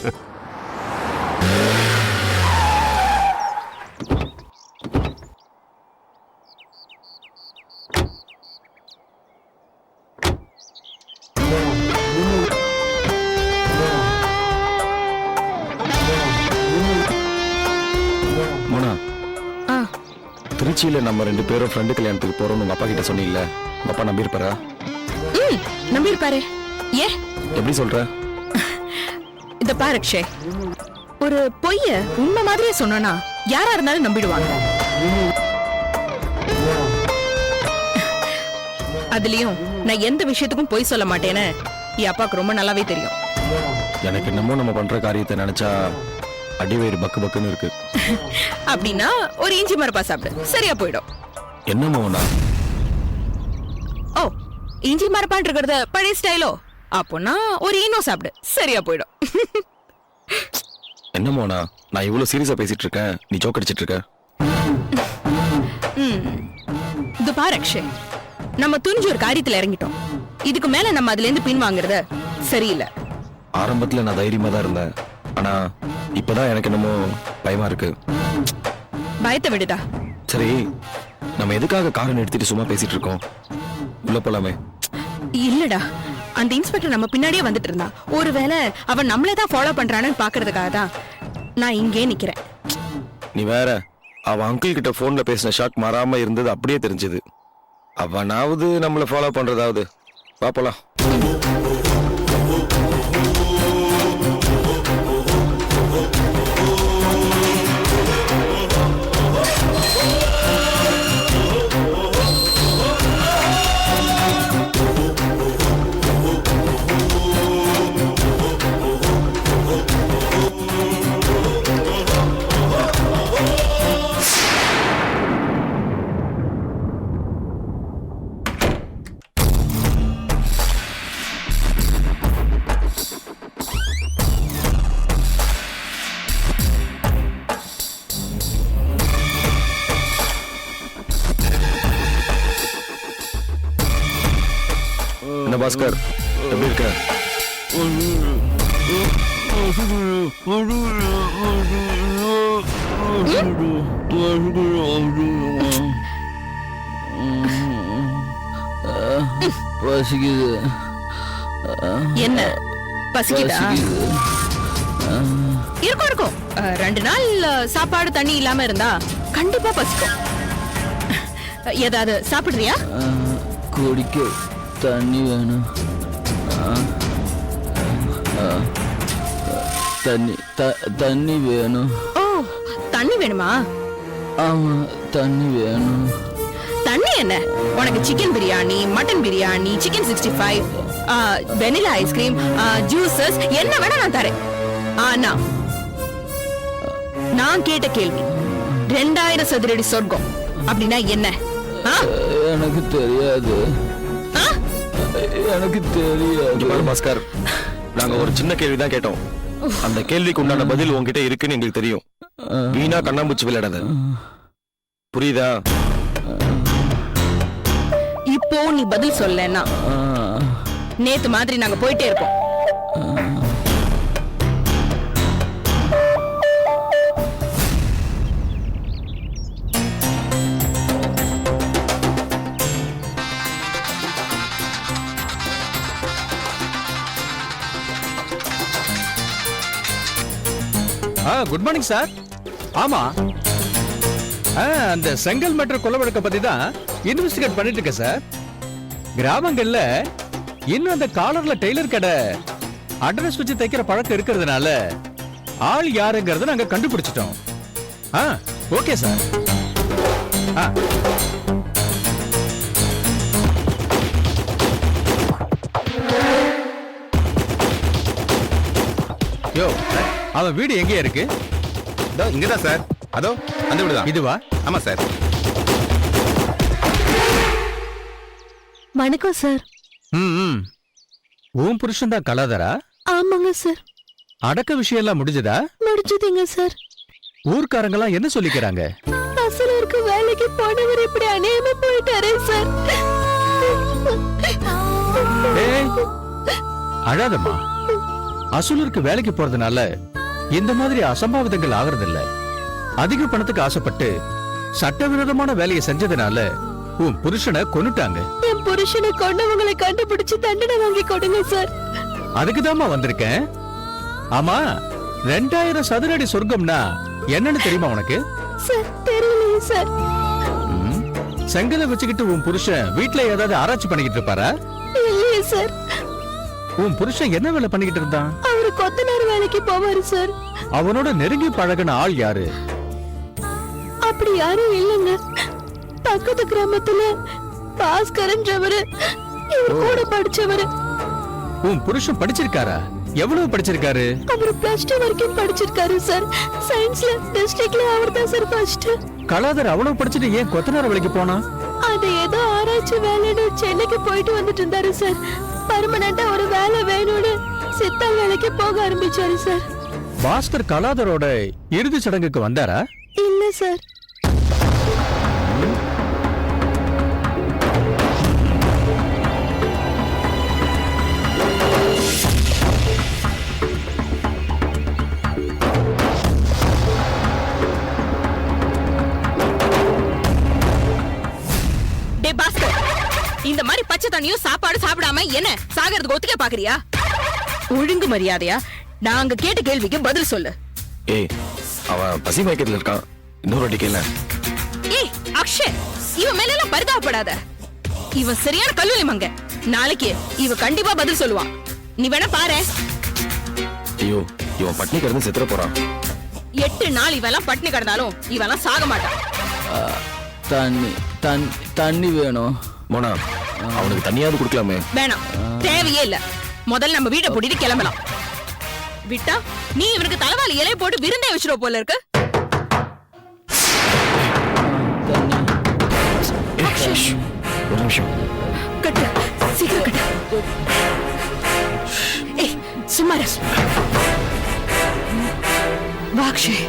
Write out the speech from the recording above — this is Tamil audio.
மோனா, திருச்சியில நம்ம 2 பேரும் ஃப்ரெண்டு கல்யாணத்துக்கு போறோம்னு உங்க அப்பா கிட்ட சொன்னீங்கல்ல, உங்க அப்பா நம்பியிருப்பாரா? நம்பியிருப்பாரு. ஏ எப்படி சொல்ற? இத பாரு அக்ஷய், ஒரு பொய்ய உண்மை மாதிரியே சொன்னா யாரா இருந்தாலும் நம்பிடுவாங்க. அதுலயும் நான் எந்த விஷயத்துக்கும் பொய் சொல்ல மாட்டேன்னு என் அப்பாவுக்கு ரொம்ப நல்லாவே தெரியும். எனக்கு என்னமோ நம்ம பண்ற காரியத்தை நினைச்சா அடிவயிறு பக்கு பக்குன்னு இருக்கு. அப்படின்னா ஒரு இஞ்சி மரப்பா சாப்பிடு, சரியா போயிடும். என்ன மோனா? ஓ, இஞ்சி மரப்பான் இருக்கிறது பழைய ஸ்டைலோ? அப்போனா ஒரு ஈனோ சாப்பிடு, சரியா போயிடும். என்ன மோனா, நான் இவ்வளவு சீரியஸா பேசிட்டு இருக்கேன், நீ ஜோக் அடிச்சிட்டு இருக்க. இது பாரு அக்ஷய், நம்ம துணிஞ்சு ஒரு காரியத்துல இறங்கிட்டோம். இதுக்கு மேல நம்ம அதுல இருந்து பின் வாங்குறது சரியில்லை. ஆரம்பத்துல நான் தைரியமா தான் இருந்தேன், ஆனா இப்பதான் எனக்கு என்னமோ பயமா இருக்கு. பயத்தை விடுடா. சரி, நம்ம எதுக்காக காரை நிறுத்திட்டு சும்மா பேசிட்டு இருக்கோம்? உள்ள போலாமே. இல்லடா, அந்த இன்ஸ்பெக்டர் நம்ம பின்னாடியே வந்துட்டு இருந்தா. ஒருவேளை அவன் நம்மளே தான் ஃபாலோ பண்றான்னு பாக்குறதுக்காக தான் நான் இங்கே நிக்கிறேன். நீ வேற, அவன் அங்கிள் கிட்ட போன்ல பேசின ஷாட் மாறாம இருந்தது அப்படியே தெரிஞ்சது. அவனாவது நம்மள ஃபாலோ பண்றதாவது. வா போலாம். என்ன பாஸ்கர், எப்படி இருக்க? பசிக்குது. என்ன பசிக்குதா? இருக்கும் இருக்கும். 2 நாள் சாப்பாடு தண்ணி இல்லாம இருந்தா கண்டிப்பா பசிக்கும். ஏதாவது சாப்பிடுறியா? குடிக்க தண்ணி வேணும். தண்ணி வேணும். ஓ, தண்ணி வேணுமா? ஆமா, தண்ணி வேணும். தண்ணி என்ன? உனக்கு chicken biryani, mutton biryani, chicken 65, vanilla ice cream, juices என்ன வேணா நான் தரேன். ஆனா நான் கேட்ட கேள்வி, 2000 சதுரடி சொர்க்கம் அப்படின்னா என்ன? எனக்கு தெரியாது. எனக்கு தெரியாது பாஸ்கர், நாங்க ஒரு சின்ன கேள்விதான் கேட்டோம். அந்த கேள்விக்கு உண்டான பதில் உங்ககிட்ட இருக்குன்னு எங்களுக்கு தெரியும். வீணா கண்ணாம்பூச்சி விளையாடாத, புரியுதா? இப்போ நீ பதில் சொல்லனா நேத்து மாதிரி நாங்க போயிட்டே இருப்போம். Good morning sir. ஆமா, அந்த செங்கல் மற்றும் கொலை வழக்க பத்தி தான் இன்வெஸ்டிகேட் பண்ணிட்டு இருக்கேன் சார். கிராமங்கள்ல இன்னும் அந்த காலர்ல டெய்லர் கடை அட்ரஸ் வச்சு தைக்கிற பழக்கம் இருக்கிறதுனால ஆள் யாருங்கிறத நாங்க கண்டுபிடிச்சிட்டோம். Okay sir. யோ, அவன் வீடு எங்கே இருக்கு? இங்கதான் சார். அதோ அந்த வீடுதான். இதுவா? ஆமா சார். வணக்கம் சார். உன் புருஷன் தான் கலாதரா? ஆமாங்க சார். அடக்க விஷயம் எல்லாம் முடிஞ்சதா? முடிஞ்சதுங்க சார். ஊர்க்காரங்கெல்லாம் என்ன சொல்லிக்கிறாங்க? அசலூருக்கு வேலைக்கு போனவர் இப்படி அநியாயமா போயிட்டாரே சார். அழாதம்மா, அசூலருக்கு வேலைக்கு போறதுனால இந்த மாதிரி அசம்பாவிதங்கள் ஆகுறதில்ல. அதிக பணத்துக்கு ஆசைப்பட்டு சட்டவிரோதமான வேலையை செஞ்சதுனால உன் புருஷனை கொன்னுட்டாங்க. என் புருஷனை கொண்டவங்களை கண்டுபிடிச்சு தண்டனை வாங்கி கொடுங்க சார். அதுக்குதாம்மா வந்திருக்கேன். ஆமா, 2000 சதுர அடி சொர்க்கம்னா என்னன்னு தெரியுமா உனக்கு? சார் தெரியலையே சார். செங்கலை வச்சுக்கிட்டு உன் புருஷன் வீட்டுல ஏதாவது ஆராய்ச்சி பண்ணிக்கிட்டு இருப்பாரா? இல்லையே சார். உன் புருஷன் என்ன வேலை பண்ணிக்கிட்டு இருந்தான்? அவரு கொத்தனார் வேலைக்கு போவாரு சார். அவனோட நெருங்கி பழகின ஆள் யாரு? அப்படி யாரும் இல்லைங்க. பக்கத்து கிராமத்துல பாஸ்கரன்றவரு இவர் கூட படிச்சவரு. உன் புருஷன் படிச்சிருக்காரா? எவ்வளவு படிச்சிருக்காரு? அவரு +2 வரைக்கும் படிச்சிருக்காரு சார். சயின்ஸ்ல டிஸ்ட்ரிக்ட்ல அவர் தான் சார் ஃபர்ஸ்ட். கலாதர் அவ்வளவு படிச்சுட்டு ஏன் கொத்தனார் வேலைக்கு போனா? அது ஏதோ ஆராய்ச்சி வேலைன்னு சென்னைக்கு போயிட்டு வந்துட்டு இருந்தாரு சார். பர்மனண்டா ஒரு வேலை வேணும்னு சித்தால் வேலைக்கு போக ஆரம்பிச்சாரு சார். பாஸ்கர் கலாதரோட இறுதி சடங்குக்கு வந்தாரா? இல்ல சார். டே பாஸ்கர், இந்த மாதிரி பச்சை தண்ணியும் சாப்பாடு சாப்பிடாம என்ன சாகிறதுக்கு ஒத்துக்க பாக்குறியா? ஒழுங்கு மரியாதையா நாங்க கேட்ட கேள்விக்கு பதில் சொல்லு. ஏய், அவன் பசி மயக்கத்துல இருக்கான். இன்னொரு வாட்டி கேள. ஏய் அக்ஷய், இவன் மேல எல்லாம் பரிதாபப்படாத. இவன் சரியான கல்லூரி மங்க. நாளைக்கு இவ கண்டிப்பா பதில் சொல்லுவான். நீ வேணா பாரு. ஐயோ, இவன் பட்னி கிடந்து செத்துற போறான். 8 நாள் இவெல்லாம் பட்னி கிடந்தாலும் இவெல்லாம் சாக மாட்டான். தண்ணி வேணும். மோனா, அவனுக்கு தண்ணியாவது குடுக்கலாமே. வேணாம், தேவையே இல்ல. முதல்ல நம்ம வீட்டை பூட்டிட்டு கிளம்பலாம். விட்டா நீ இவனுக்கு தலைவாளி இலைய போட்டு விருந்தே வச்சிருவ போல இருக்கு. ஏய், ஒரு நிமிஷம். கட்டு, சீக்கிரம் கட்டு. ஏய் சும்மா இரு. வா அக்ஷய்.